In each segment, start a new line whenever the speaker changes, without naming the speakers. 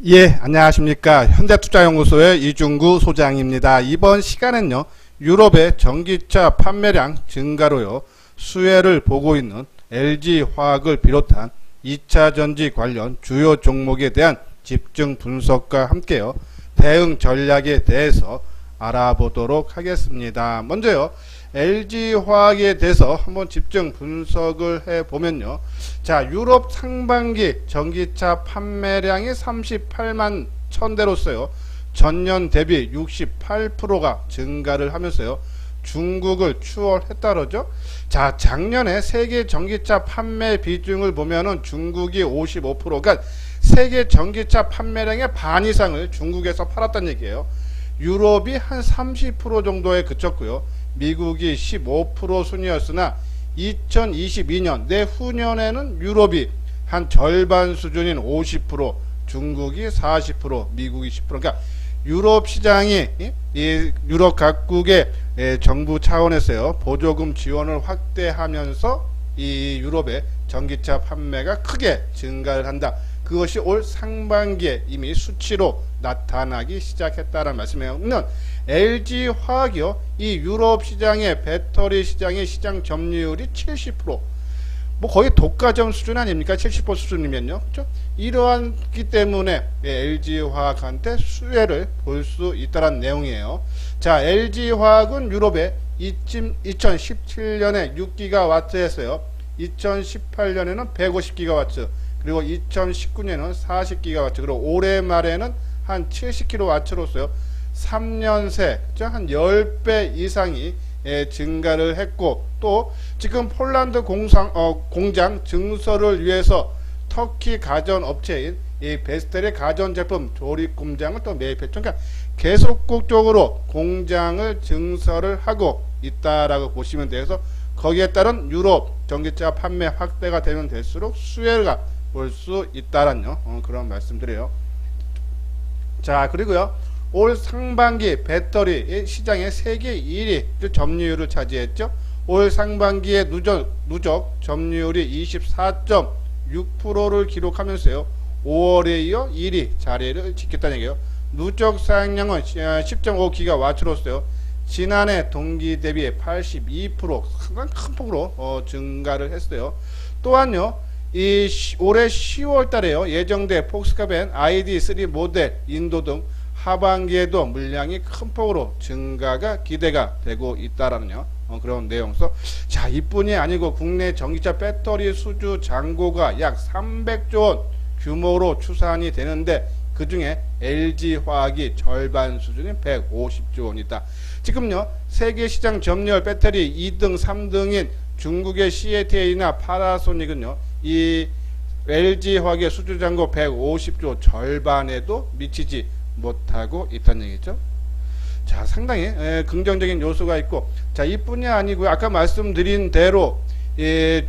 예, 안녕하십니까. 현대투자연구소의 이중구 소장입니다. 이번 시간엔요, 유럽의 전기차 판매량 증가로요, 수혜를 보고 있는 LG화학을 비롯한 2차전지 관련 주요 종목에 대한 집중 분석과 함께요, 대응 전략에 대해서 알아보도록 하겠습니다. 먼저요, LG화학에 대해서 한번 집중 분석을 해보면요. 자, 유럽 상반기 전기차 판매량이 38만 1000대로서요. 전년 대비 68%가 증가를 하면서요. 중국을 추월했다 그러죠. 자, 작년에 세계 전기차 판매 비중을 보면은 중국이 55%가 세계 전기차 판매량의 반 이상을 중국에서 팔았다는 얘기예요. 유럽이 한 30% 정도에 그쳤고요. 미국이 15% 순이었으나 2022년 내후년에는 유럽이 한 절반 수준인 50%, 중국이 40%, 미국이 10%. 그러니까 유럽 시장이 이 유럽 각국의 정부 차원에서요, 보조금 지원을 확대하면서 이 유럽의 전기차 판매가 크게 증가를 한다. 그것이 올 상반기에 이미 수치로 나타나기 시작했다는 말씀이에요. LG화학이요, 이 유럽 시장의 배터리 시장의 시장 점유율이 70%, 뭐 거의 독과점 수준 아닙니까? 70% 수준이면요, 그렇죠? 이러한기 때문에 LG화학한테 수혜를 볼 수 있다는 내용이에요. 자, LG화학은 유럽에 2017년에 6기가와트에서요, 2018년에는 150기가와트, 그리고 2019년에는 40기가와트, 그리고 올해 말에는 한 70kW로서요 3년 새 한 10배 이상이 증가를 했고, 또 지금 폴란드 공장 증설을 위해서 터키 가전업체인 이 베스텔의 가전제품 조립 공장을 또 매입했죠. 그러니까 계속적으로 공장을 증설을 하고 있다라고 보시면 돼서, 거기에 따른 유럽 전기차 판매 확대가 되면 될수록 수혜가 볼 수 있다라는 그런 말씀드려요. 자, 그리고요, 올 상반기 배터리 시장의 세계 1위 점유율을 차지했죠. 올 상반기의 누적 점유율이 24.6%를 기록하면서요, 5월에 이어 1위 자리를 지켰다는 얘기예요. 누적 사용량은 10.5기가와트로서요, 지난해 동기 대비 82% 상당히 큰 폭으로 증가를 했어요. 또한요, 이 올해 10월 달에요, 예정돼 폭스바겐 ID3 모델 인도 등 하반기에도 물량이 큰 폭으로 증가가 기대가 되고 있다라는 그런 내용서. 자, 이뿐이 아니고 국내 전기차 배터리 수주 잔고가 약 300조 원 규모로 추산이 되는데, 그 중에 LG화학이 절반 수준인 150조 원이다. 지금요, 세계 시장 점유율 배터리 2등, 3등인 중국의 CATL이나 파나소닉은요, 이 LG화학의 수주 잔고 150조 절반에도 미치지 못하고 있다는 얘기죠. 자, 상당히 긍정적인 요소가 있고, 자, 이뿐이 아니고요, 아까 말씀드린 대로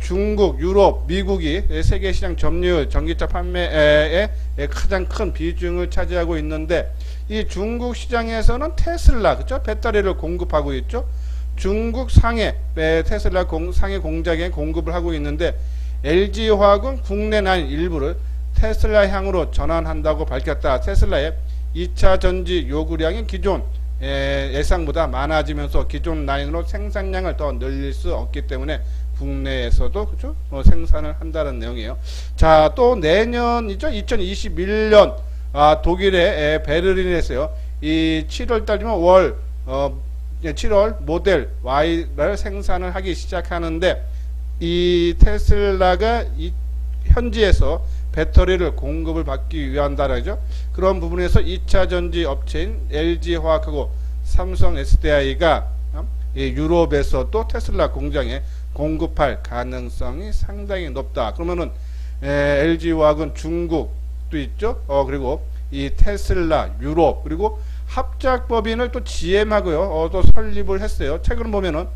중국, 유럽, 미국이 세계 시장 점유율 전기차 판매에 가장 큰 비중을 차지하고 있는데, 이 중국 시장에서는 테슬라, 그렇죠? 배터리를 공급하고 있죠. 중국 상해 테슬라 상해 공장에 공급을 하고 있는데, LG화학은 국내 난 일부를 테슬라 향으로 전환한다고 밝혔다. 테슬라의 2차 전지 요구량이 기존 예상보다 많아지면서 기존 라인으로 생산량을 더 늘릴 수 없기 때문에 국내에서도 그렇죠? 생산을 한다는 내용이에요. 자, 또 내년이죠. 2021년 독일의 베를린에서요, 이 7월 달이면 7월 모델 Y를 생산을 하기 시작하는데, 이 테슬라가 이 현지에서 배터리를 공급을 받기 위한다라죠. 그런 부분에서 2차 전지 업체인 LG화학하고 삼성 SDI가 유럽에서도 테슬라 공장에 공급할 가능성이 상당히 높다. 그러면은 LG화학은 중국도 있죠. 그리고 이 테슬라, 유럽, 그리고 합작법인을 또 GM하고요, 또 설립을 했어요. 최근 보면은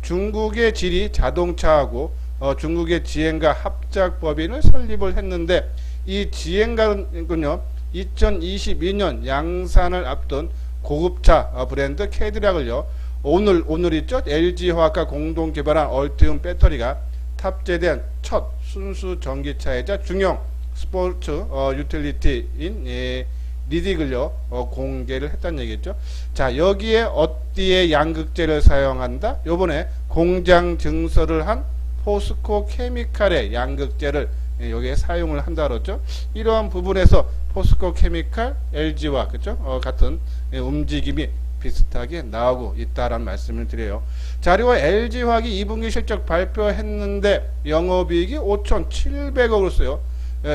중국의 지리 자동차하고 중국의 지엔가 합작법인을 설립을 했는데, 이 지엔가는요, 2022년 양산을 앞둔 고급차 브랜드 캐딜락을요, 오늘 있죠, LG화학과 공동 개발한 얼티움 배터리가 탑재된 첫 순수 전기차이자 중형 스포츠 유틸리티인 리딕을요 공개를 했다는 얘기겠죠. 자, 여기에 어디에 양극재를 사용한다? 요번에 공장 증설을 한 포스코 케미칼의 양극재를 여기에 사용을 한다 그랬죠. 이러한 부분에서 포스코 케미칼, LG와 그죠? 같은 움직임이 비슷하게 나오고 있다라는 말씀을 드려요. 자, 그리고 LG화학이 2분기 실적 발표했는데 영업이익이 5,700억을 써요.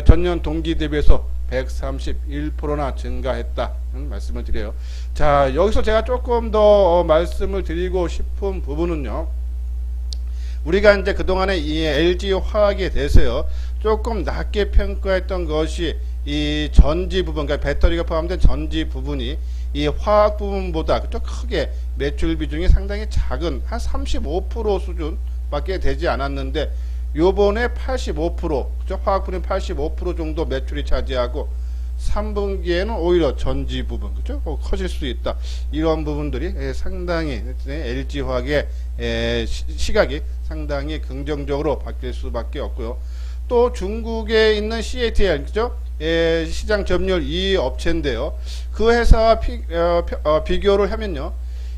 전년 동기 대비해서 131%나 증가했다는 말씀을 드려요. 자, 여기서 제가 조금 더 말씀을 드리고 싶은 부분은요. 우리가 이제 그동안에 이 LG화학에 대해서요. 조금 낮게 평가했던 것이 이 전지 부분, 그러니까 배터리가 포함된 전지 부분이 이 화학 부분보다 그쪽 크게 매출 비중이 상당히 작은 한 35% 수준밖에 되지 않았는데 요번에 85%, 그죠? 화학 부분 85% 정도 매출이 차지하고 3분기에는 오히려 전지 부분, 그죠? 커질 수 있다. 이런 부분들이 상당히 LG화학의 시각이 상당히 긍정적으로 바뀔 수밖에 없고요. 또 중국에 있는 CATL, 그죠? 시장 점유율 2위 업체인데요. 그 회사와 비교를 하면요.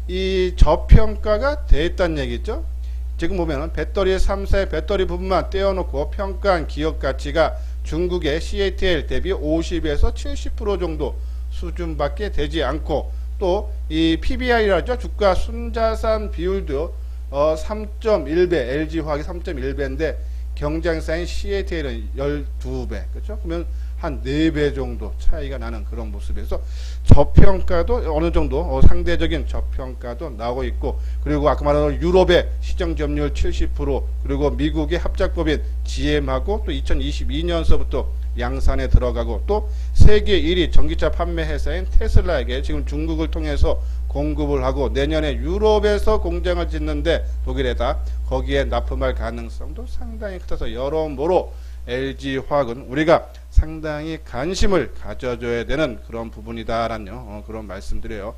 이 저평가가 돼 있다는 얘기죠. 지금 보면은 배터리 3사의 배터리 부분만 떼어놓고 평가한 기업 가치가 중국의 CATL 대비 50에서 70% 정도 수준밖에 되지 않고 또 이 PBR이라죠. 주가 순자산 비율도 3.1배, LG화학이 3.1배인데 경쟁사인 CATL은 12배. 그렇죠? 그러면 한 4배 정도 차이가 나는 그런 모습에서 저평가도 어느 정도 상대적인 저평가도 나오고 있고, 그리고 아까 말한 유럽의 시장 점유율 70%, 그리고 미국의 합작법인 GM하고 또 2022년서부터 양산에 들어가고, 또 세계 1위 전기차 판매 회사인 테슬라에게 지금 중국을 통해서 공급을 하고 내년에 유럽에서 공장을 짓는데 독일에다 거기에 납품할 가능성도 상당히 크다서 여러모로 LG화학은 우리가 상당히 관심을 가져줘야 되는 그런 부분이다라는 그런 말씀드려요.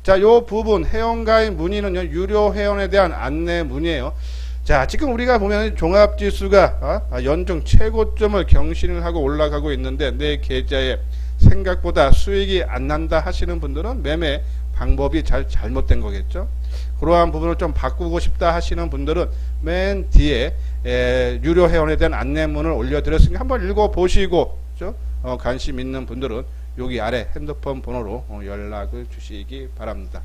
자, 요 부분 회원가입 문의는요, 유료 회원에 대한 안내 문의예요. 자, 지금 우리가 보면 종합지수가 연중 최고점을 경신을 하고 올라가고 있는데 내 계좌에 생각보다 수익이 안 난다 하시는 분들은 매매 방법이 잘못된 거겠죠. 그러한 부분을 좀 바꾸고 싶다 하시는 분들은 맨 뒤에 유료 회원에 대한 안내문을 올려드렸으니까 한번 읽어보시고, 그렇죠? 관심 있는 분들은 여기 아래 핸드폰 번호로 연락을 주시기 바랍니다.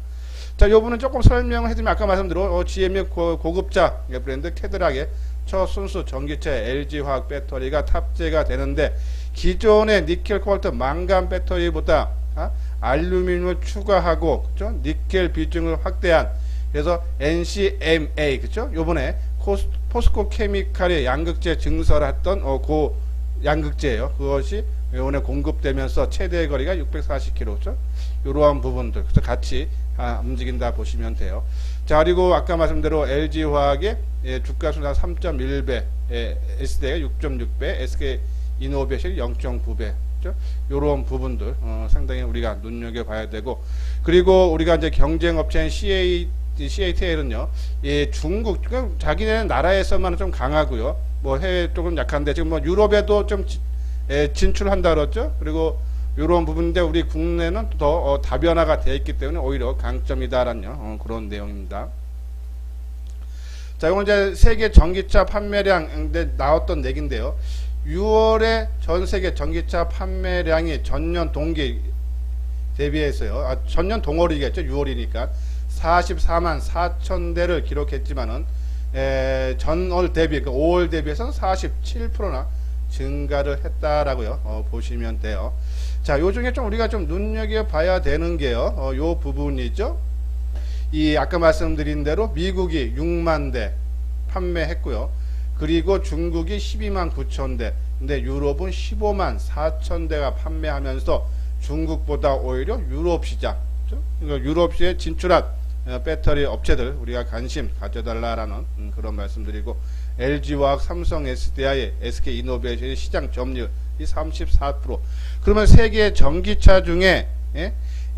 자, 요 부분은 조금 설명을 해드리면 아까 말씀드린 GM의 고급자 브랜드 캐드락의 초순수 전기차 LG화학 배터리가 탑재가 되는데 기존의 니켈, 코발트, 망간 배터리보다 알루미늄을 추가하고, 그렇죠? 니켈 비중을 확대한, 그래서 NCMA, 그렇죠? 요번에 포스코 케미칼의 양극재 증설했던 그 양극재예요. 그것이 요번에 공급되면서 최대 거리가 640km, 그렇죠? 이러한 부분들 그래서 같이 움직인다 보시면 돼요. 자, 그리고 아까 말씀대로 LG화학의 주가 순환 3.1배, SD가 6.6배, SK 이노베이션이 0.9배. 이런 부분들 상당히 우리가 눈여겨봐야 되고, 그리고 우리가 이제 경쟁업체인 CATL은요, 중국, 자기네 나라에서만 좀 강하고요, 뭐 해외 쪽은 약한데 지금 뭐 유럽에도 좀 진출한다 그랬죠. 그리고 이런 부분인데 우리 국내는 더 다변화가 되어 있기 때문에 오히려 강점이다라는 그런 내용입니다. 자, 이건 이제 세계 전기차 판매량인데 나왔던 얘기인데요. 6월에 전 세계 전기차 판매량이 전년 동기 대비해서요. 전년 동월이겠죠. 6월이니까 44만 4천 대를 기록했지만은 전월 대비, 그 5월 대비해서는 47%나 증가를 했다라고요. 보시면 돼요. 자, 요 중에 좀 우리가 좀 눈여겨봐야 되는 게요. 요 부분이죠. 이 아까 말씀드린 대로 미국이 6만 대 판매했고요. 그리고 중국이 12만 9천 대, 근데 유럽은 15만 4천 대가 판매하면서 중국보다 오히려 유럽 시장, 그러니까 유럽 시에 진출한 배터리 업체들 우리가 관심 가져달라라는 그런 말씀드리고, LG화학, 삼성, SDI, SK 이노베이션의 시장 점유율이 34%. 그러면 세계 전기차 중에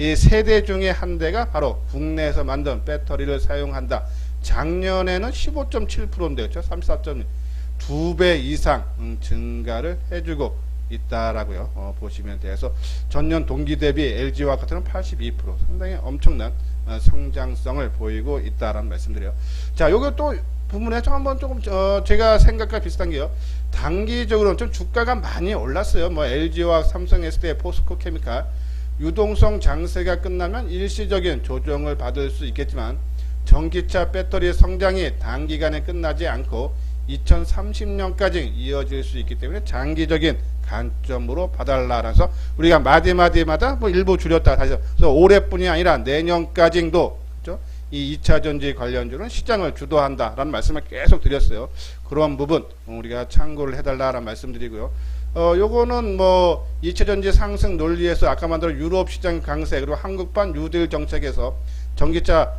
이 세 대 중에 한 대가 바로 국내에서 만든 배터리를 사용한다. 작년에는 15.7%인데, 그렇죠? 34.2배 이상 증가를 해주고 있다라고요. 보시면 돼서 전년 동기 대비 LG화학 같은 경우는 82% 상당히 엄청난 성장성을 보이고 있다라는 말씀드려요. 자, 요거 또 부분에 좀 한번 조금 제가 생각과 비슷한 게요. 단기적으로는 좀 주가가 많이 올랐어요. 뭐 LG화학, 삼성 SDI, 포스코 케미칼 유동성 장세가 끝나면 일시적인 조정을 받을 수 있겠지만 전기차 배터리의 성장이 단기간에 끝나지 않고 2030년까지 이어질 수 있기 때문에 장기적인 관점으로 봐달라라서 우리가 마디마디마다 뭐 일부 줄였다 다시 그래서 올해뿐이 아니라 내년까지도 그렇죠? 이 2차전지 관련주는 시장을 주도한다라는 말씀을 계속 드렸어요. 그런 부분 우리가 참고를 해달라라는 말씀드리고요. 요거는 뭐 2차전지 상승 논리에서 아까 만든 유럽 시장 강세 그리고 한국판 뉴딜 정책에서 전기차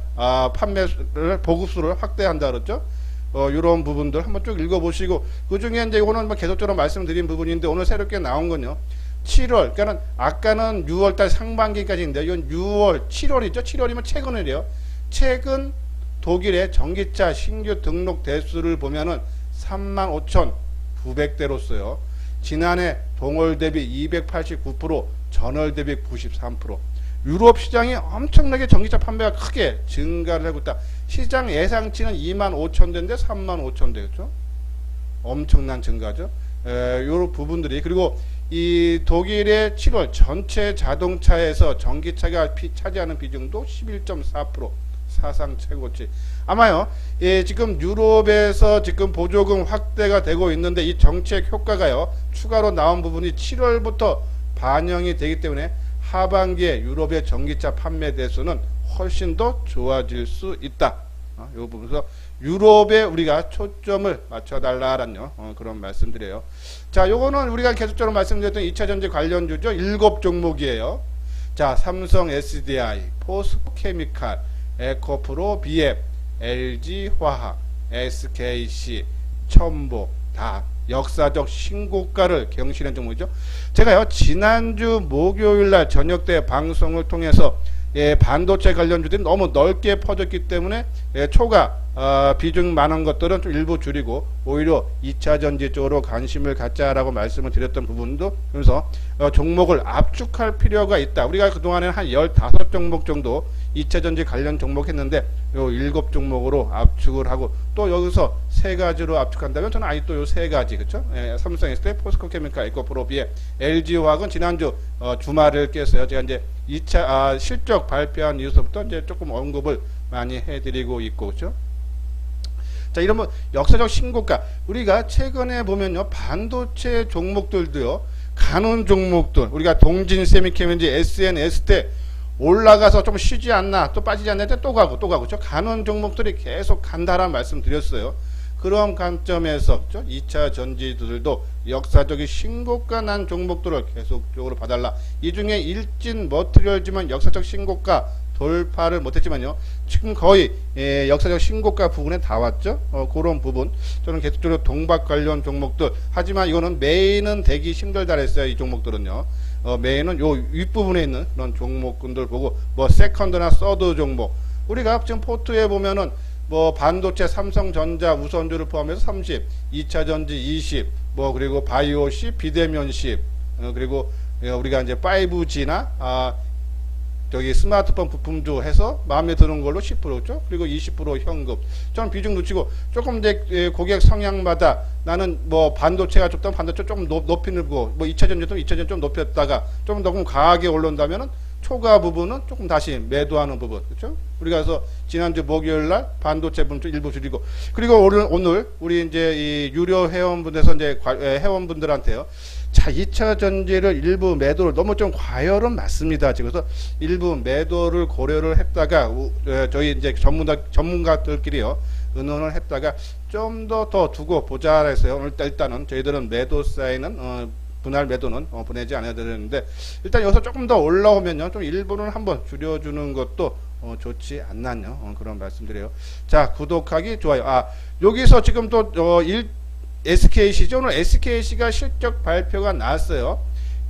판매를 보급수를 확대한다 그랬죠. 이런 부분들 한번 쭉 읽어보시고 그 중에 이제 이거는 뭐 계속적으로 말씀드린 부분인데 오늘 새롭게 나온 건요. 7월 그러니까 아까는 6월달 상반기까지인데 이건 6월 7월이죠. 7월이면 최근이래요. 최근 독일의 전기차 신규 등록 대수를 보면은 35,900대로서요. 지난해 동월 대비 289%, 전월 대비 93%. 유럽 시장이 엄청나게 전기차 판매가 크게 증가를 하고 있다. 시장 예상치는 25,000대인데 35,000대였죠. 엄청난 증가죠. 요런 부분들이 그리고 이 독일의 7월 전체 자동차에서 전기차가 차지하는 비중도 11.4%. 사상 최고치. 아마요, 지금 유럽에서 지금 보조금 확대가 되고 있는데 이 정책 효과가요, 추가로 나온 부분이 7월부터 반영이 되기 때문에 하반기에 유럽의 전기차 판매 대수는 훨씬 더 좋아질 수 있다. 이 부분에서 유럽에 우리가 초점을 맞춰달라라는 그런 말씀드려요. 자, 요거는 우리가 계속적으로 말씀드렸던 2차전지 관련주죠. 7종목이에요. 자, 삼성 SDI, 포스코 케미칼, 에코프로, BF, LG화학, SKC, 첨보 다 역사적 신고가를 경신한 종목이죠. 제가요 지난주 목요일날 저녁 때 방송을 통해서 반도체 관련주들이 너무 넓게 퍼졌기 때문에 초과 비중 많은 것들은 좀 일부 줄이고 오히려 2차전지 쪽으로 관심을 갖자라고 말씀을 드렸던 부분도 그래서 종목을 압축할 필요가 있다. 우리가 그동안에는 한 15종목 정도 2차전지 관련 종목 했는데 요 7종목으로 압축을 하고 또 여기서 3가지로 압축한다면 저는 아직도 요 3가지 그쵸? 삼성 SDI, 포스코 케미칼, 에코프로, BF, LG화학은 지난주 주말을 깼어요. 제가 이제 2차 실적 발표한 이후부터 이제 조금 언급을 많이 해드리고 있고 그렇죠? 자, 이런 뭐 역사적 신고가 우리가 최근에 보면요 반도체 종목들도요 가는 종목들 우리가 동진 세미케미지 SNS 때 올라가서 좀 쉬지 않나 또 빠지지 않나 또 가고 그렇죠? 가는 종목들이 계속 간다라는 말씀 드렸어요. 그런 관점에서 2차 전지들도 역사적인 신고가 난 종목들을 계속적으로 봐달라. 이 중에 일진 머티리얼지만 역사적 신고가 돌파를 못했지만요. 지금 거의 역사적 신고가 부분에 다 왔죠. 그런 부분 저는 계속적으로 동박 관련 종목들 하지만 이거는 메인은 되기 힘들다 했어요. 이 종목들은요. 메인은 요 윗부분에 있는 그런 종목군들 보고 뭐 세컨드나 서드 종목 우리가 지금 포트에 보면은 뭐 반도체 삼성전자 우선주를 포함해서 30, 2차전지 20, 뭐 그리고 바이오 10, 비대면 10, 그리고 우리가 이제 5G나 저기 스마트폰 부품주 해서 마음에 드는 걸로 10%죠. 그리고 20% 현금. 좀 비중 놓치고 조금 이제 고객 성향마다 나는 뭐 반도체가 좁다면 반도체 조금 높이고 뭐 2차전지도 2차전지 좀 높였다가 좀 너무 강하게 올라온다면은 초과 부분은 조금 다시 매도하는 부분. 그렇죠? 우리가 그래서 지난주 목요일날 반도체 부분 좀 일부 줄이고 그리고 오늘 우리 이제 이 유료 회원분들에서 이제 회원분들한테요. 자, 2차 전지를 일부 매도를 너무 좀 과열은 맞습니다. 그래서 일부 매도를 고려를 했다가 저희 이제 전문가들끼리요 의논을 했다가 좀 더 두고 보자 해서요. 일단은 저희들은 매도 사인은 분할 매도는 보내지 않아야 되는데 일단 여기서 조금 더 올라오면요 좀 일부는 한번 줄여주는 것도 좋지 않나요? 그런 말씀드려요. 자, 구독하기 좋아요. 여기서 지금 또 SKC죠. 오늘 SKC가 실적 발표가 나왔어요.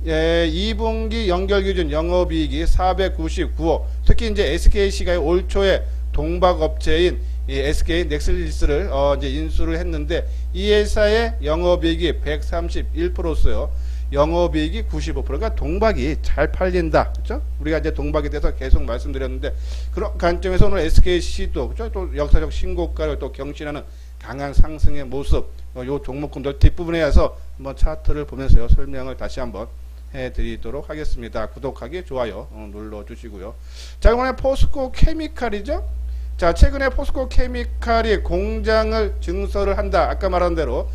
2분기 연결 기준 영업이익이 499억. 특히 이제 SKC가 올 초에 동박업체인 이 SK 넥슬리스를 이제 인수를 했는데 이 회사의 영업이익이 131%였어요. 영업이익이 95%가 동박이 잘 팔린다. 그렇죠? 우리가 이제 동박에 대해서 계속 말씀드렸는데 그런 관점에서 오늘 SKC도 그렇죠? 또 역사적 신고가를 또 경신하는 강한 상승의 모습 요 종목군들 뒷부분에서 한번 차트를 보면서요. 설명을 다시 한번 해드리도록 하겠습니다. 구독하기, 좋아요 눌러주시고요. 자, 이번에 포스코 케미칼이죠. 자, 최근에 포스코 케미칼이 공장을 증설을 한다. 아까 말한 대로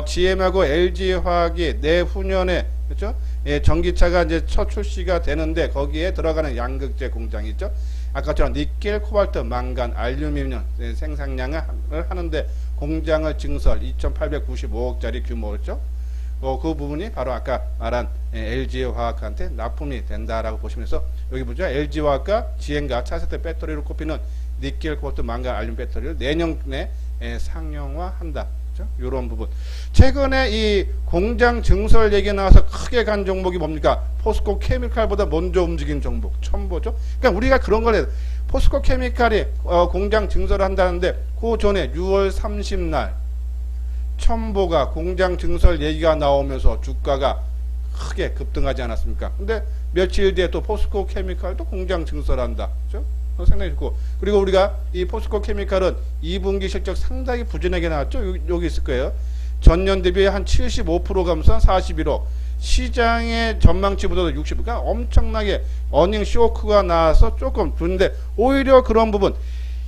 GM하고 LG화학이 내후년에 그렇죠? 예, 전기차가 이제 첫 출시가 되는데 거기에 들어가는 양극재 공장이죠. 아까처럼 니켈, 코발트, 망간, 알루미늄 생산량을 하는데 공장을 증설 2,895억짜리 규모였죠. 그 부분이 바로 아까 말한 LG화학한테 납품이 된다라고 보시면서 여기 보죠. LG화학과 GM과 차세대 배터리로 꼽히는 니켈, 코발트, 망간, 알루미늄 배터리를 내년에 상용화한다. 이런 부분. 최근에 이 공장 증설 얘기 나와서 크게 간 종목이 뭡니까? 포스코 케미칼보다 먼저 움직인 종목 처음 보죠. 그러니까 우리가 그런 걸 해요. 포스코 케미칼이 공장 증설을 한다는데 그 전에 6월 30날 첨보가 공장 증설 얘기가 나오면서 주가가 크게 급등하지 않았습니까? 근데 며칠 뒤에 또 포스코 케미칼도 공장 증설한다. 그렇죠? 상당히 좋고. 그리고 우리가 이 포스코 케미칼은 2분기 실적 상당히 부진하게 나왔죠. 여기 있을 거예요. 전년 대비 한 75% 감소한 41억. 시장의 전망치보다도 60%. 그러니까 엄청나게 어닝 쇼크가 나와서 조금 좋은데 오히려 그런 부분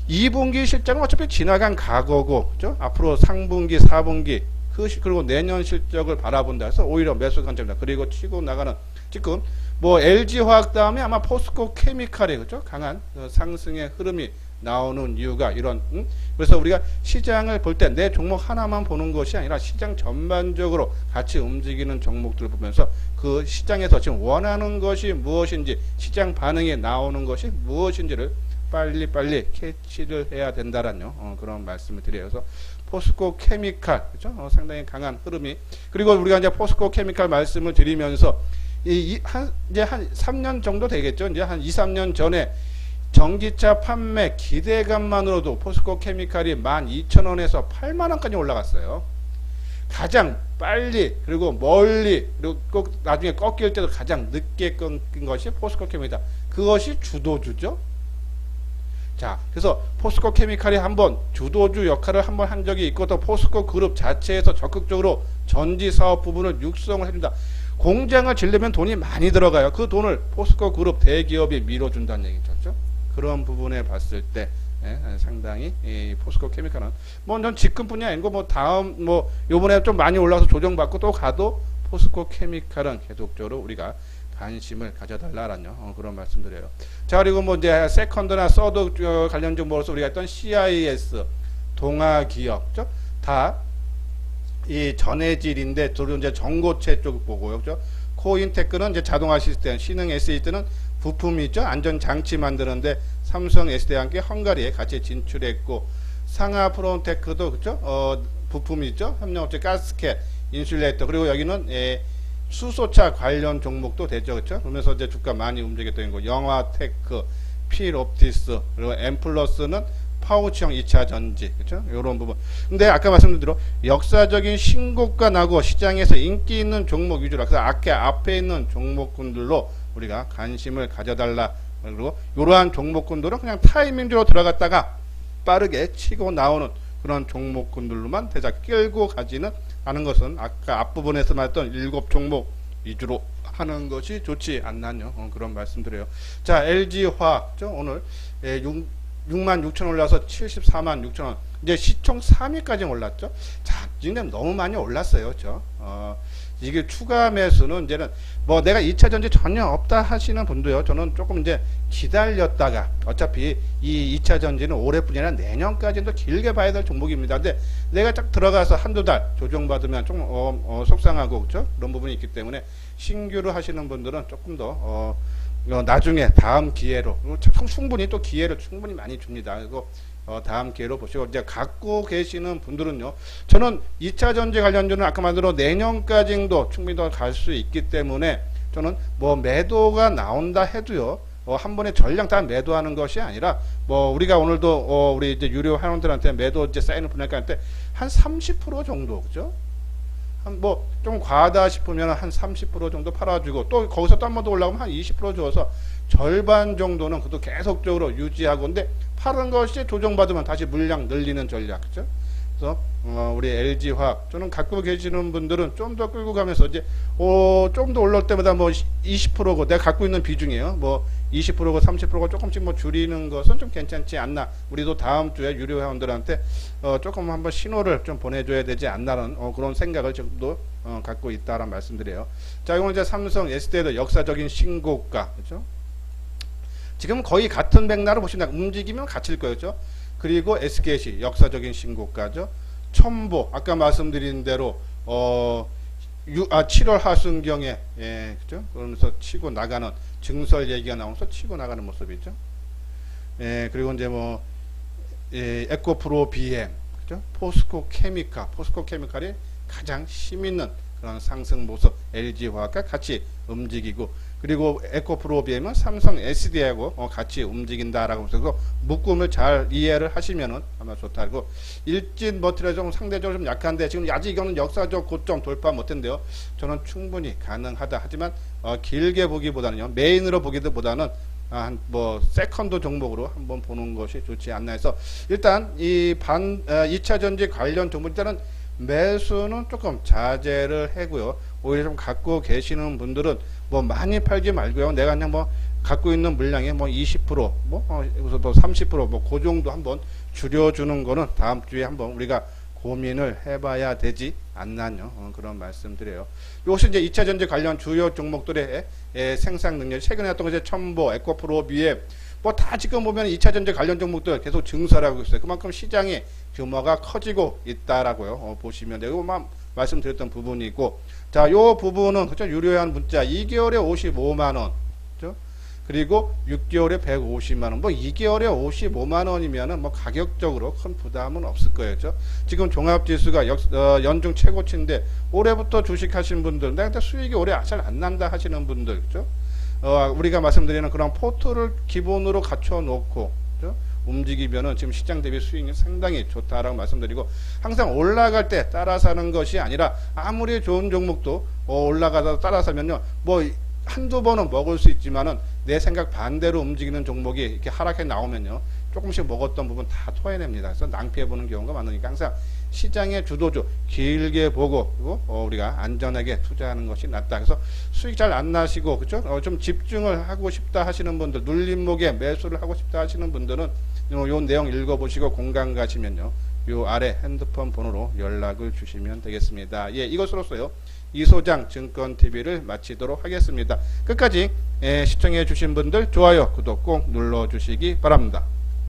2분기 실적은 어차피 지나간 과거고 그죠? 앞으로 상분기, 4분기 그리고 내년 실적을 바라본다 해서 오히려 매수 관점이다. 그리고 치고 나가는 지금 뭐 LG화학 다음에 아마 포스코 케미칼이 그죠? 강한 상승의 흐름이 나오는 이유가 이런 그래서 우리가 시장을 볼 때 내 종목 하나만 보는 것이 아니라 시장 전반적으로 같이 움직이는 종목들을 보면서 그 시장에서 지금 원하는 것이 무엇인지 시장 반응이 나오는 것이 무엇인지를 빨리빨리 캐치를 해야 된다라는 그런 말씀을 드려요. 그래서 포스코 케미칼 그죠? 상당히 강한 흐름이 그리고 우리가 이제 포스코 케미칼 말씀을 드리면서 이제 한 3년 정도 되겠죠. 이제 한 2, 3년 전에 전기차 판매 기대감만으로도 포스코 케미칼이 12,000원에서 8만원까지 올라갔어요. 가장 빨리 그리고 멀리 그리고 꼭 나중에 꺾일 때도 가장 늦게 꺾인 것이 포스코 케미칼이다. 그것이 주도주죠. 자, 그래서 포스코 케미칼이 한번 주도주 역할을 한번 한 적이 있고 또 포스코 그룹 자체에서 적극적으로 전지 사업 부분을 육성을 해준다. 공장을 지려면 돈이 많이 들어가요. 그 돈을 포스코 그룹 대기업이 밀어준다는 얘기죠. 그런 부분에 봤을 때 상당히 이 포스코 케미칼은 뭐 전 지금뿐이 아니고 뭐 다음 뭐 요번에 좀 많이 올라서 조정받고 또 가도 포스코 케미칼은 계속적으로 우리가 관심을 가져달라라는 그런 말씀드려요. 자, 그리고 뭐 이제 세컨드나 서드 관련 정보로서 우리가 했던 CIS, 동아기업, 다 이 전해질인데 주로 이제 전고체 쪽 보고요, 그죠? 코인테크는 이제 자동화 시스템, 신흥 SD는 부품이죠, 안전장치 만드는데 삼성 SD와 함께 헝가리에 같이 진출했고, 상하 프론테크도 그죠? 부품이죠, 협력업체 가스켓, 인슐레이터, 그리고 여기는 수소차 관련 종목도 되죠, 그렇죠? 그러면서 이제 주가 많이 움직였던 거, 영화테크, 필옵티스, 그리고 엠플러스는 파우치형 2차 전지, 그렇죠? 이런 부분. 근데 아까 말씀드린 대로 역사적인 신고가 나고 시장에서 인기 있는 종목 위주로, 그래서 앞에 있는 종목군들로 우리가 관심을 가져달라. 그리고 이러한 종목군들은 그냥 타이밍대로 들어갔다가 빠르게 치고 나오는 그런 종목군들로만 대작 끌고 가지는 않은 것은 아까 앞부분에서 말했던 7종목 위주로 하는 것이 좋지 않나요? 그런 말씀드려요. 자, LG화학 오늘 66,000원 올라서 74,600원. 이제 시총 3위까지 올랐죠. 자, 지금 너무 많이 올랐어요. 그렇죠? 이게 추가 매수는 이제는 뭐 내가 2차 전지 전혀 없다 하시는 분도요. 저는 조금 이제 기다렸다가 어차피 이 2차 전지는 올해뿐이 아니라 내년까지도 길게 봐야 될 종목입니다. 근데 내가 딱 들어가서 한두 달 조정받으면 좀 속상하고 그렇죠? 그런 부분이 있기 때문에 신규로 하시는 분들은 조금 더 나중에 다음 기회로 충분히 또 기회를 충분히 많이 줍니다. 그리고 다음 기회로 보시고 이제 갖고 계시는 분들은요. 저는 2차 전지 관련주는 아까 말대로 내년까지도 충분히 더 갈 수 있기 때문에 저는 뭐 매도가 나온다 해도요. 한 번에 전량 다 매도하는 것이 아니라 뭐 우리가 오늘도 우리 이제 유료 회원들한테 매도 이제 사인을 보낼까 할 때 한 30% 정도 그죠? 한 뭐 좀 과하다 싶으면 한 30% 정도 팔아주고 또 거기서 또 한 번 더 올라가면 한 20% 줘서 절반 정도는 그것도 계속적으로 유지하고 근데 파는 것이 조정받으면 다시 물량 늘리는 전략 그죠? 그래서 우리 LG화학 저는 갖고 계시는 분들은 좀 더 끌고 가면서 이제 좀 더 올라올 때마다 뭐 20%고 내가 갖고 있는 비중이에요. 뭐 20%고 30%고 조금씩 뭐 줄이는 것은 좀 괜찮지 않나. 우리도 다음 주에 유료 회원들한테 조금 한번 신호를 좀 보내줘야 되지 않나라는 그런 생각을 좀도 갖고 있다라는 말씀드려요. 자, 이건 이제 삼성 SDI도 역사적인 신고가 그렇죠? 지금 거의 같은 맥락을 보신다. 움직이면 갇힐 거예요. 그렇죠? 그리고 SKC 역사적인 신고가죠. 첨보 아까 말씀드린 대로 7월 하순경에 예, 그죠? 그러면서 치고 나가는 증설 얘기가 나오면서 치고 나가는 모습이죠. 예, 그리고 이제 뭐 에코프로 BM 그죠? 포스코 케미칼이 가장 힘 있는 그런 상승 모습 LG화학과 같이 움직이고 그리고 에코프로 BM은 삼성 SDI하고 같이 움직인다라고 해서 묶음을 잘 이해를 하시면은 아마 좋다고. 일진 머티리얼 좀 상대적으로 좀 약한데 지금 아직 이거는 역사적 고점 돌파 못했는데요. 저는 충분히 가능하다. 하지만 길게 보기보다는요. 메인으로 보기보다는 한 뭐 세컨드 종목으로 한번 보는 것이 좋지 않나 해서 일단 이 2차 전지 관련 종목 일단은 매수는 조금 자제를 하고요. 오히려 좀 갖고 계시는 분들은 뭐 많이 팔지 말고요. 내가 그냥 뭐 갖고 있는 물량의 뭐 20%, 여기서 또 30%, 뭐 그 정도 한번 줄여주는 거는 다음 주에 한번 우리가 고민을 해봐야 되지 않나요? 그런 말씀드려요. 이것이 이제 2차 전지 관련 주요 종목들의 생산 능력, 최근에 했던 것이 첨보, 에코프로, BM, 뭐 다 지금 보면 2차 전지 관련 종목들 계속 증설하고 있어요. 그만큼 시장의 규모가 커지고 있다라고요. 보시면 되고, 말씀드렸던 부분이고, 자, 요 부분은 그죠? 유료한 문자 2개월에 55만 원, 그죠? 그리고 6개월에 150만 원, 뭐 2개월에 55만 원이면은 뭐 가격적으로 큰 부담은 없을 거예요, 그죠? 지금 종합지수가 연중 최고치인데 올해부터 주식하신 분들, 근데 수익이 올해 잘 안 난다 하시는 분들, 그죠? 우리가 말씀드리는 그런 포트를 기본으로 갖춰 놓고, 그죠? 움직이면은 지금 시장 대비 수익이 상당히 좋다라고 말씀드리고 항상 올라갈 때 따라 사는 것이 아니라 아무리 좋은 종목도 올라가다 따라 사면요 뭐 한두 번은 먹을 수 있지만은 내 생각 반대로 움직이는 종목이 이렇게 하락해 나오면요 조금씩 먹었던 부분 다 토해냅니다. 그래서 낭피해 보는 경우가 많으니까 항상 시장의 주도주 길게 보고 그리고 우리가 안전하게 투자하는 것이 낫다. 그래서 수익 잘 안 나시고 그렇죠? 좀 집중을 하고 싶다 하시는 분들, 눌림목에 매수를 하고 싶다 하시는 분들은 요 내용 읽어보시고 공감 가시면요 요 아래 핸드폰 번호로 연락을 주시면 되겠습니다. 예, 이것으로서요 이소장 증권TV를 마치도록 하겠습니다. 끝까지 시청해 주신 분들 좋아요, 구독 꼭 눌러 주시기 바랍니다.